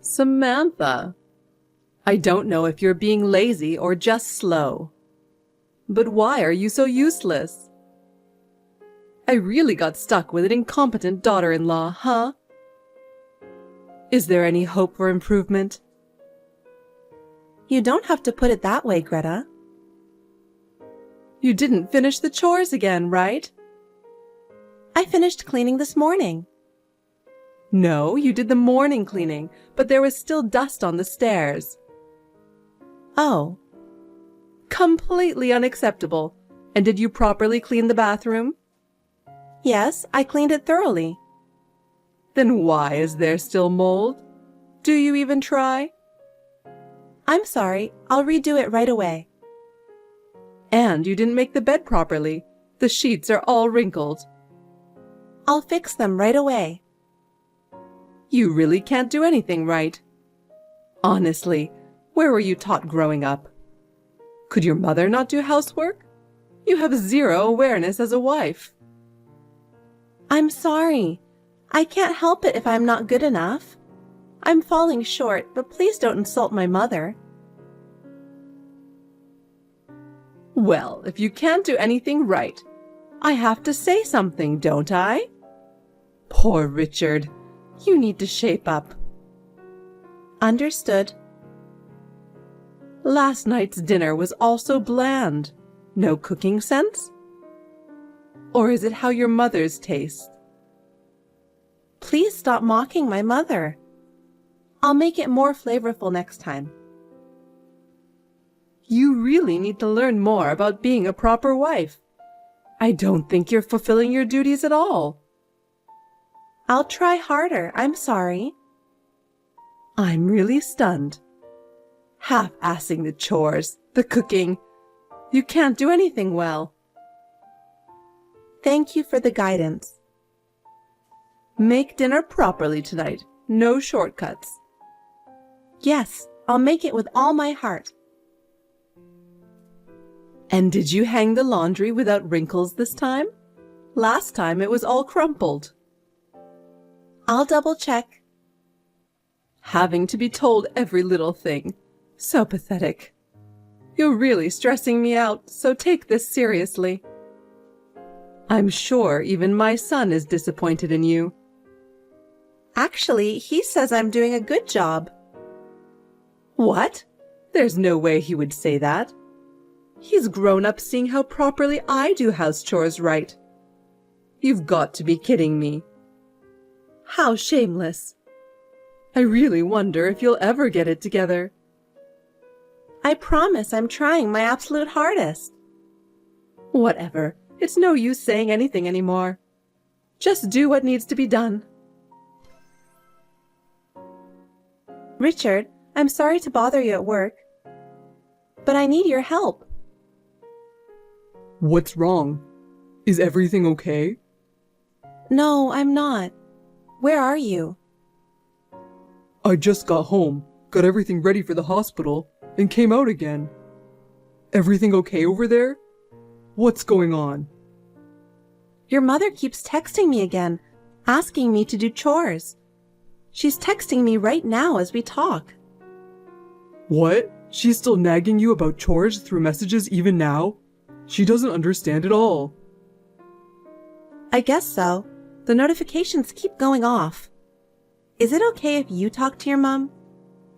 Samantha, I don't know if you're being lazy or just slow. But why are you so useless? I really got stuck with an incompetent daughter-in-law, huh? Is there any hope for improvement? You don't have to put it that way, Greta. You didn't finish the chores again, right? I finished cleaning this morning. No, you did the morning cleaning, but there was still dust on the stairs. Oh. Completely unacceptable. And did you properly clean the bathroom? Yes, I cleaned it thoroughly. Then why is there still mold? Do you even try? I'm sorry, I'll redo it right away. And you didn't make the bed properly. The sheets are all wrinkled. I'll fix them right away. You really can't do anything right. Honestly, where were you taught growing up? Could your mother not do housework? You have zero awareness as a wife. I'm sorry. I can't help it if I'm not good enough. I'm falling short, but please don't insult my mother. Well, if you can't do anything right, I have to say something, don't I? Poor Richard. You need to shape up. Understood. Last night's dinner was also bland. No cooking sense? Or is it how your mother's taste? Please stop mocking my mother. I'll make it more flavorful next time. You really need to learn more about being a proper wife. I don't think you're fulfilling your duties at all. I'll try harder, I'm sorry. I'm really stunned. Half-assing the chores, the cooking. You can't do anything well. Thank you for the guidance. Make dinner properly tonight. No shortcuts. Yes, I'll make it with all my heart. And did you hang the laundry without wrinkles this time? Last time it was all crumpled. I'll double check. Having to be told every little thing. So pathetic. You're really stressing me out, so take this seriously. I'm sure even my son is disappointed in you. Actually, he says I'm doing a good job. What? There's no way he would say that. He's grown up seeing how properly I do house chores right. You've got to be kidding me. How shameless. I really wonder if you'll ever get it together. I promise I'm trying my absolute hardest. Whatever. It's no use saying anything anymore. Just do what needs to be done. Richard, I'm sorry to bother you at work, but I need your help. What's wrong? Is everything okay? No, I'm not. Where are you? I just got home, got everything ready for the hospital, and came out again. Everything okay over there? What's going on? Your mother keeps texting me again, asking me to do chores. She's texting me right now as we talk. What? She's still nagging you about chores through messages even now? She doesn't understand at all. I guess so. The notifications keep going off. Is it okay if you talk to your mom?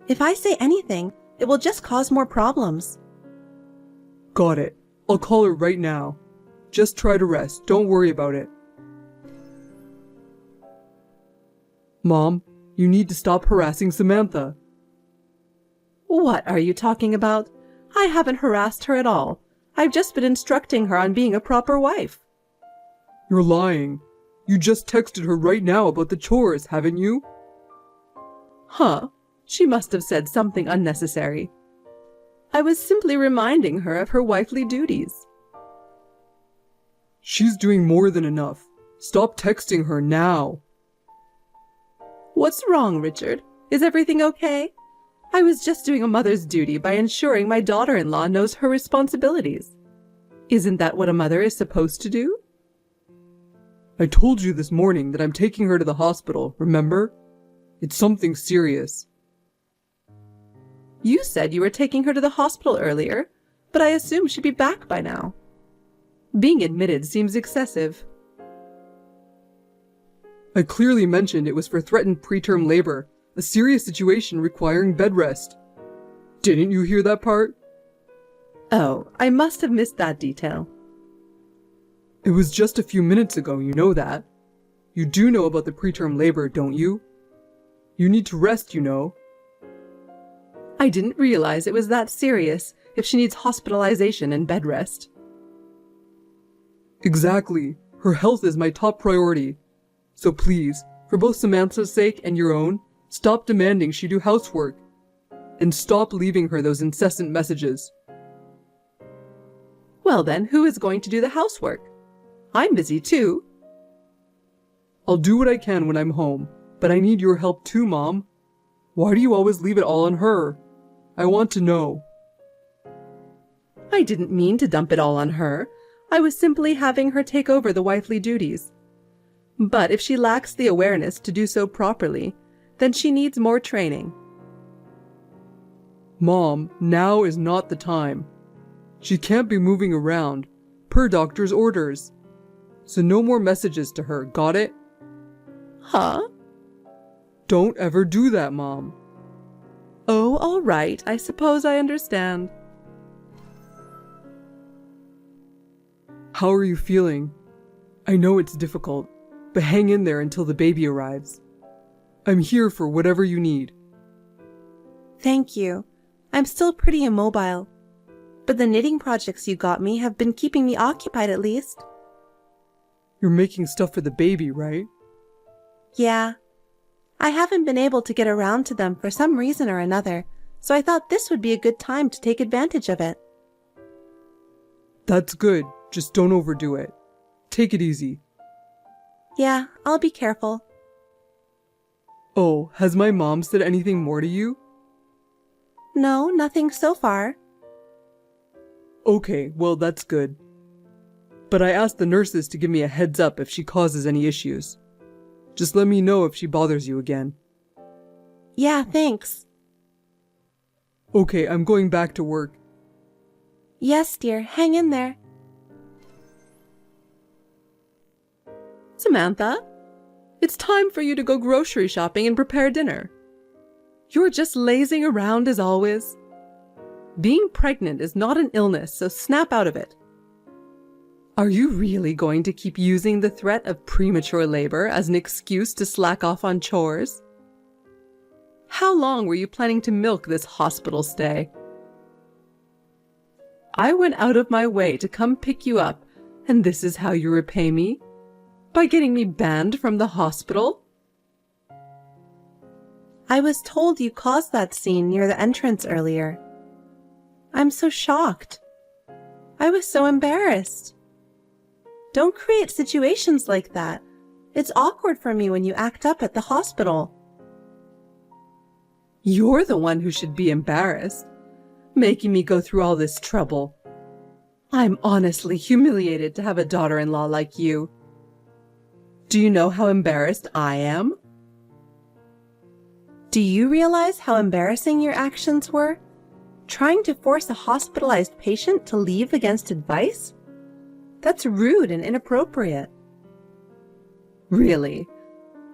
If I say anything, it will just cause more problems. Got it. I'll call her right now. Just try to rest. Don't worry about it. Mom, you need to stop harassing Samantha. What are you talking about? I haven't harassed her at all. I've just been instructing her on being a proper wife. You're lying. You just texted her right now about the chores, haven't you? Huh. She must have said something unnecessary. I was simply reminding her of her wifely duties. She's doing more than enough. Stop texting her now. What's wrong, Richard? Is everything okay? I was just doing a mother's duty by ensuring my daughter-in-law knows her responsibilities. Isn't that what a mother is supposed to do? I told you this morning that I'm taking her to the hospital, remember? It's something serious. You said you were taking her to the hospital earlier, but I assumed she'd be back by now. Being admitted seems excessive. I clearly mentioned it was for threatened preterm labor, a serious situation requiring bed rest. Didn't you hear that part? Oh, I must have missed that detail. It was just a few minutes ago, you know that. You do know about the preterm labor, don't you? You need to rest, you know. I didn't realize it was that serious if she needs hospitalization and bed rest. Exactly. Her health is my top priority. So please, for both Samantha's sake and your own, stop demanding she do housework. And stop leaving her those incessant messages. Well then, who is going to do the housework? I'm busy too. I'll do what I can when I'm home, but I need your help too, Mom. Why do you always leave it all on her? I want to know. I didn't mean to dump it all on her. I was simply having her take over the wifely duties. But if she lacks the awareness to do so properly, then she needs more training. Mom, now is not the time. She can't be moving around, per doctor's orders. So no more messages to her, got it? Huh? Don't ever do that, Mom. Oh, all right. I suppose I understand. How are you feeling? I know it's difficult, but hang in there until the baby arrives. I'm here for whatever you need. Thank you. I'm still pretty immobile, but the knitting projects you got me have been keeping me occupied at least. You're making stuff for the baby, right? Yeah. I haven't been able to get around to them for some reason or another, so I thought this would be a good time to take advantage of it. That's good. Just don't overdo it. Take it easy. Yeah, I'll be careful. Oh, has my mom said anything more to you? No, nothing so far. Okay, well that's good. But I asked the nurses to give me a heads up if she causes any issues. Just let me know if she bothers you again. Yeah, thanks. Okay, I'm going back to work. Yes, dear, hang in there. Samantha, it's time for you to go grocery shopping and prepare dinner. You're just lazing around as always. Being pregnant is not an illness, so snap out of it. Are you really going to keep using the threat of premature labor as an excuse to slack off on chores? How long were you planning to milk this hospital stay? I went out of my way to come pick you up, and this is how you repay me? By getting me banned from the hospital? I was told you caused that scene near the entrance earlier. I'm so shocked. I was so embarrassed. Don't create situations like that. It's awkward for me when you act up at the hospital. You're the one who should be embarrassed, making me go through all this trouble. I'm honestly humiliated to have a daughter-in-law like you. Do you know how embarrassed I am? Do you realize how embarrassing your actions were? Trying to force a hospitalized patient to leave against advice? That's rude and inappropriate. Really?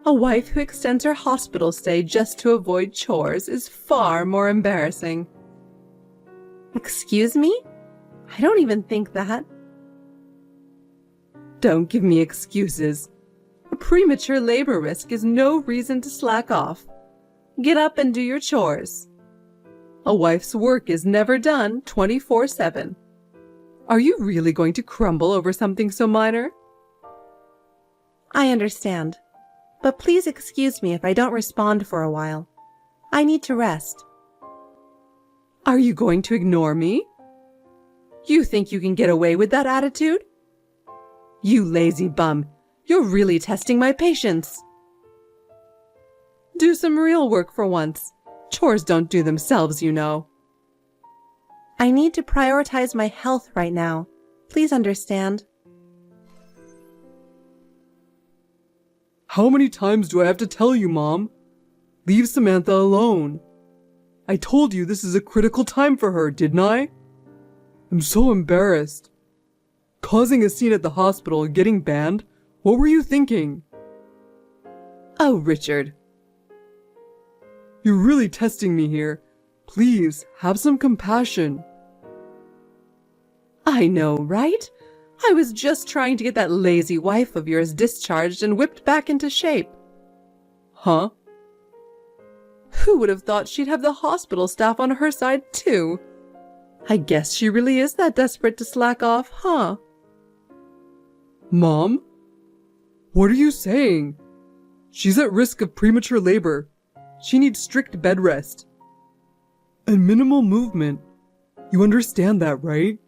A wife who extends her hospital stay just to avoid chores is far more embarrassing. Excuse me? I don't even think that. Don't give me excuses. A premature labor risk is no reason to slack off. Get up and do your chores. A wife's work is never done 24/7. Are you really going to crumble over something so minor? I understand, but please excuse me if I don't respond for a while. I need to rest. Are you going to ignore me? You think you can get away with that attitude? You lazy bum, you're really testing my patience. Do some real work for once. Chores don't do themselves, you know. I need to prioritize my health right now. Please understand. How many times do I have to tell you, Mom? Leave Samantha alone. I told you this is a critical time for her, didn't I? I'm so embarrassed. Causing a scene at the hospital and getting banned? What were you thinking? Oh, Richard. You're really testing me here. Please, have some compassion. I know, right? I was just trying to get that lazy wife of yours discharged and whipped back into shape. Huh? Who would have thought she'd have the hospital staff on her side, too? I guess she really is that desperate to slack off, huh? Mom? What are you saying? She's at risk of premature labor. She needs strict bed rest. And minimal movement. You understand that, right?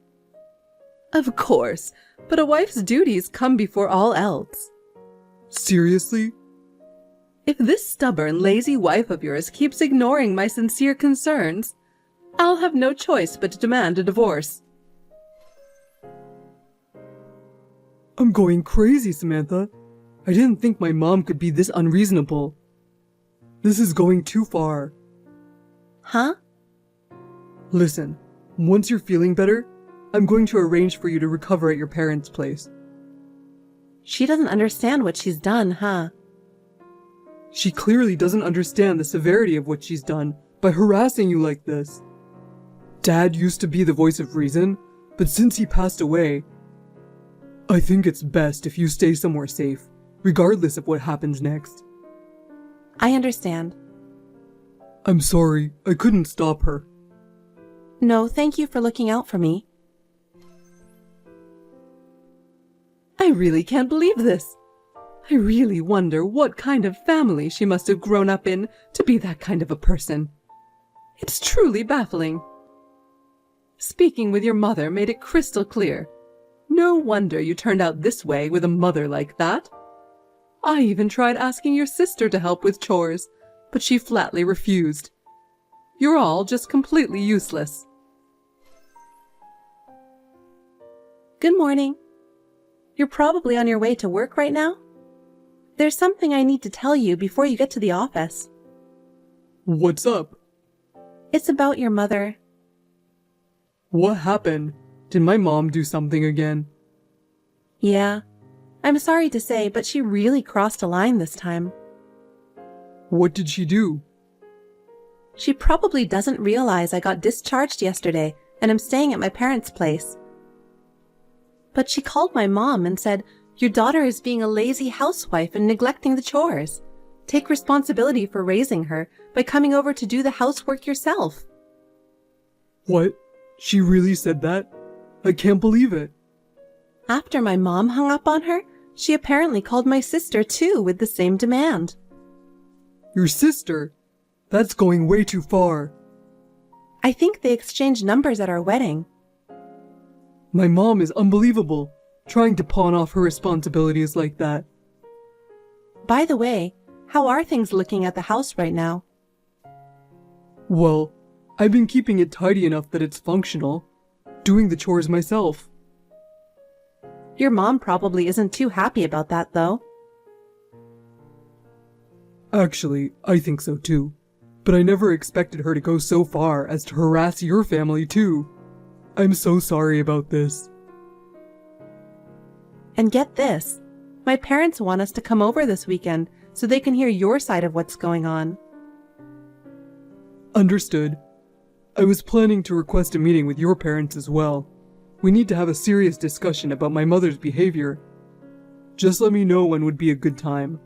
Of course, but a wife's duties come before all else. Seriously? If this stubborn, lazy wife of yours keeps ignoring my sincere concerns, I'll have no choice but to demand a divorce. I'm going crazy, Samantha. I didn't think my mom could be this unreasonable. This is going too far. Huh? Listen, once you're feeling better, I'm going to arrange for you to recover at your parents' place. She doesn't understand what she's done, huh? She clearly doesn't understand the severity of what she's done by harassing you like this. Dad used to be the voice of reason, but since he passed away, I think it's best if you stay somewhere safe, regardless of what happens next. I understand. I'm sorry, I couldn't stop her. No, thank you for looking out for me. I really can't believe this. I really wonder what kind of family she must have grown up in to be that kind of a person. It's truly baffling. Speaking with your mother made it crystal clear. No wonder you turned out this way with a mother like that. I even tried asking your sister to help with chores, but she flatly refused. You're all just completely useless. Good morning. You're probably on your way to work right now? There's something I need to tell you before you get to the office. What's up? It's about your mother. What happened? Did my mom do something again? Yeah. I'm sorry to say, but she really crossed a line this time. What did she do? She probably doesn't realize I got discharged yesterday and I'm staying at my parents' place. But she called my mom and said, "Your daughter is being a lazy housewife and neglecting the chores. Take responsibility for raising her by coming over to do the housework yourself." What? She really said that? I can't believe it. After my mom hung up on her, she apparently called my sister too with the same demand. Your sister? That's going way too far. I think they exchanged numbers at our wedding. My mom is unbelievable, trying to pawn off her responsibilities like that. By the way, how are things looking at the house right now? Well, I've been keeping it tidy enough that it's functional, doing the chores myself. Your mom probably isn't too happy about that, though. Actually, I think so too. But I never expected her to go so far as to harass your family too. I'm so sorry about this. And get this, my parents want us to come over this weekend so they can hear your side of what's going on. Understood. I was planning to request a meeting with your parents as well. We need to have a serious discussion about my mother's behavior. Just let me know when would be a good time.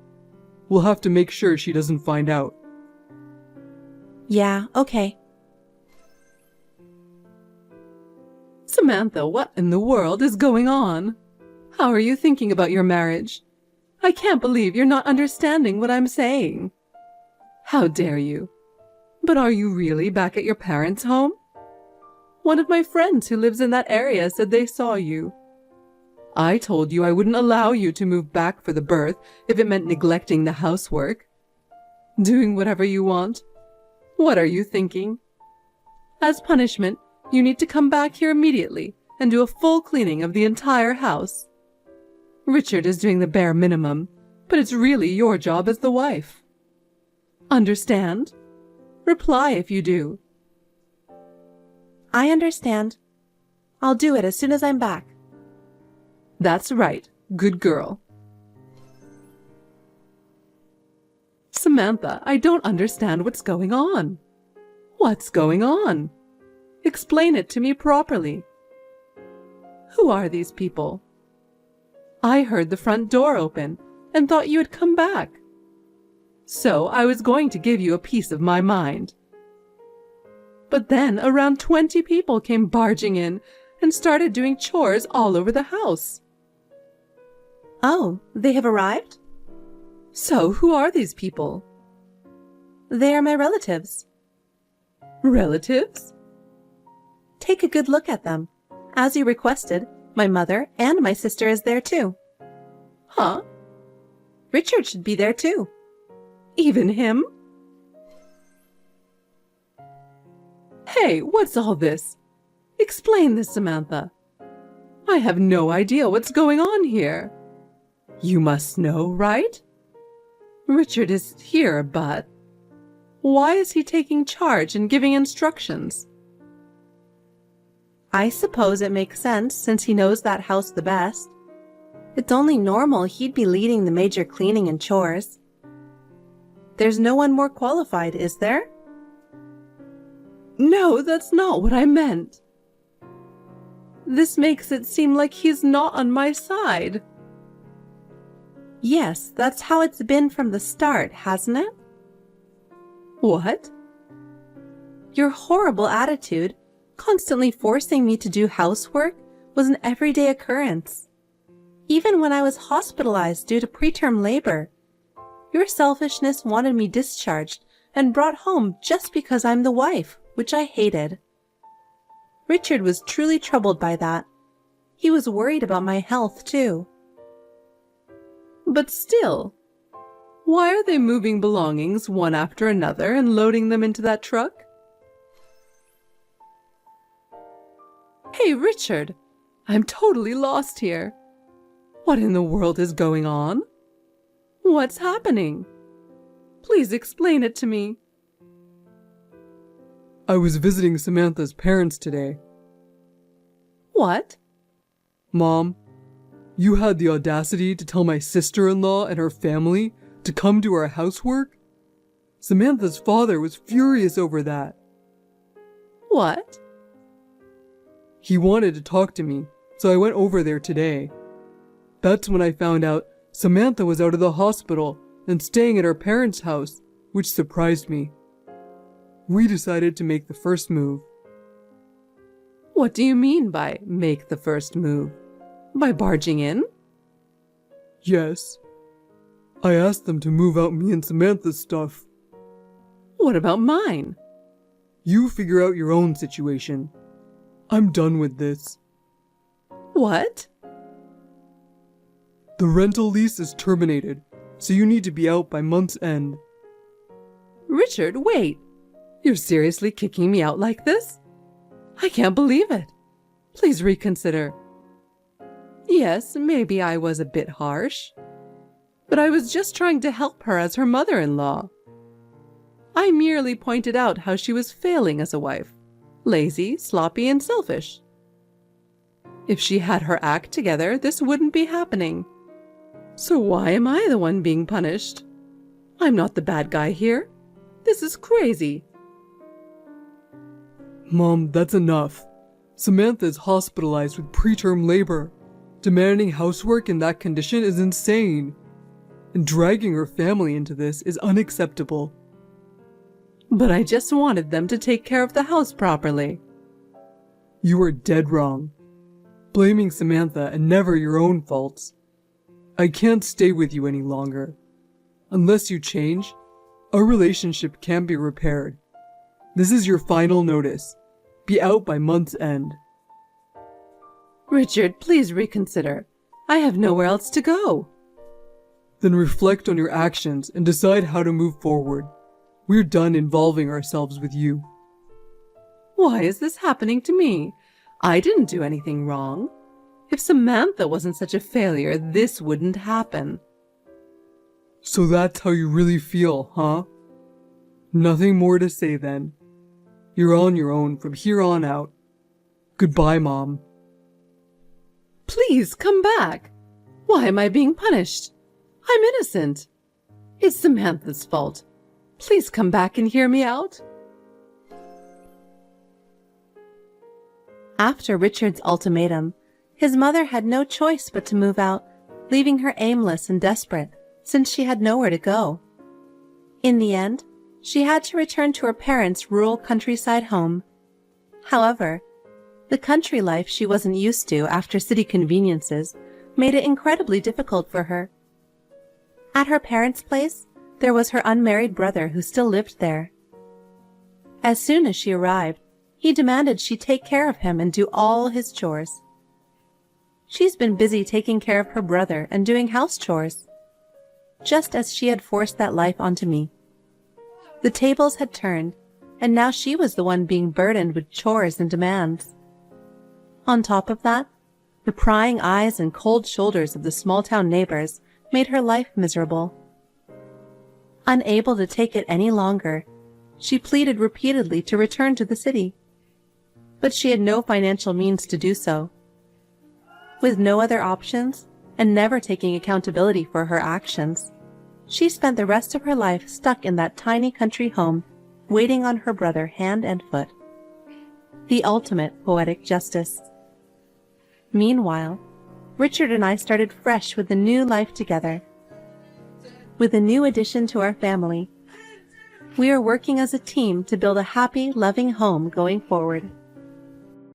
We'll have to make sure she doesn't find out. Yeah, okay. Samantha, what in the world is going on? How are you thinking about your marriage? I can't believe you're not understanding what I'm saying. How dare you? But are you really back at your parents' home? One of my friends who lives in that area said they saw you. I told you I wouldn't allow you to move back for the birth if it meant neglecting the housework. Doing whatever you want. What are you thinking? As punishment, you need to come back here immediately and do a full cleaning of the entire house. Richard is doing the bare minimum, but it's really your job as the wife. Understand? Reply if you do, I understand. I'll do it as soon as I'm back. That's right. Good girl. Samantha, I don't understand what's going on. What's going on? Explain it to me properly. Who are these people? I heard the front door open and thought you had come back. So I was going to give you a piece of my mind. But then around 20 people came barging in and started doing chores all over the house. Oh, they have arrived? So who are these people? They are my relatives. Relatives? Take a good look at them. As you requested, my mother and my sister is there too. Huh? Richard should be there too. Even him? Hey, what's all this? Explain this, Samantha. I have no idea what's going on here. You must know, right? Richard is here, but why is he taking charge and giving instructions? I suppose it makes sense since he knows that house the best. It's only normal he'd be leading the major cleaning and chores. There's no one more qualified, is there? No, that's not what I meant. This makes it seem like he's not on my side. Yes, that's how it's been from the start, hasn't it? What? Your horrible attitude, constantly forcing me to do housework, was an everyday occurrence. Even when I was hospitalized due to preterm labor, your selfishness wanted me discharged and brought home just because I'm the wife, which I hated. Richard was truly troubled by that. He was worried about my health, too. But still, why are they moving belongings one after another and loading them into that truck? Hey, Richard, I'm totally lost here. What in the world is going on? What's happening? Please explain it to me. I was visiting Samantha's parents today. What? Mom, you had the audacity to tell my sister-in-law and her family to come do our housework? Samantha's father was furious over that. What? He wanted to talk to me, so I went over there today. That's when I found out Samantha was out of the hospital and staying at her parents' house, which surprised me. We decided to make the first move. What do you mean by make the first move? By barging in? Yes. I asked them to move out me and Samantha's stuff. What about mine? You figure out your own situation. I'm done with this. What? The rental lease is terminated, so you need to be out by month's end. Richard, wait. You're seriously kicking me out like this? I can't believe it. Please reconsider. Yes, maybe I was a bit harsh, but I was just trying to help her as her mother-in-law. I merely pointed out how she was failing as a wife, lazy, sloppy, and selfish. If she had her act together, this wouldn't be happening. So why am I the one being punished? I'm not the bad guy here. This is crazy. Mom, that's enough. Samantha is hospitalized with preterm labor. Demanding housework in that condition is insane. And dragging her family into this is unacceptable. But I just wanted them to take care of the house properly. You are dead wrong. Blaming Samantha and never your own faults. I can't stay with you any longer. Unless you change, our relationship can't be repaired. This is your final notice. Be out by month's end. Richard, please reconsider. I have nowhere else to go. Then reflect on your actions and decide how to move forward. We're done involving ourselves with you. Why is this happening to me? I didn't do anything wrong. If Samantha wasn't such a failure, this wouldn't happen. So that's how you really feel, huh? Nothing more to say then. You're on your own from here on out. Goodbye, Mom. Please come back. Why am I being punished? I'm innocent. It's Samantha's fault. Please come back and hear me out. After Richard's ultimatum, his mother had no choice but to move out, leaving her aimless and desperate, since she had nowhere to go. In the end, she had to return to her parents' rural countryside home. However, the country life she wasn't used to after city conveniences made it incredibly difficult for her. At her parents' place, there was her unmarried brother who still lived there. As soon as she arrived, he demanded she take care of him and do all his chores. She's been busy taking care of her brother and doing house chores, just as she had forced that life onto me. The tables had turned, and now she was the one being burdened with chores and demands. On top of that, the prying eyes and cold shoulders of the small-town neighbors made her life miserable. Unable to take it any longer, she pleaded repeatedly to return to the city. But she had no financial means to do so. With no other options, and never taking accountability for her actions, she spent the rest of her life stuck in that tiny country home, waiting on her brother hand and foot. The ultimate poetic justice. Meanwhile, Richard and I started fresh with a new life together. With a new addition to our family, we are working as a team to build a happy, loving home going forward.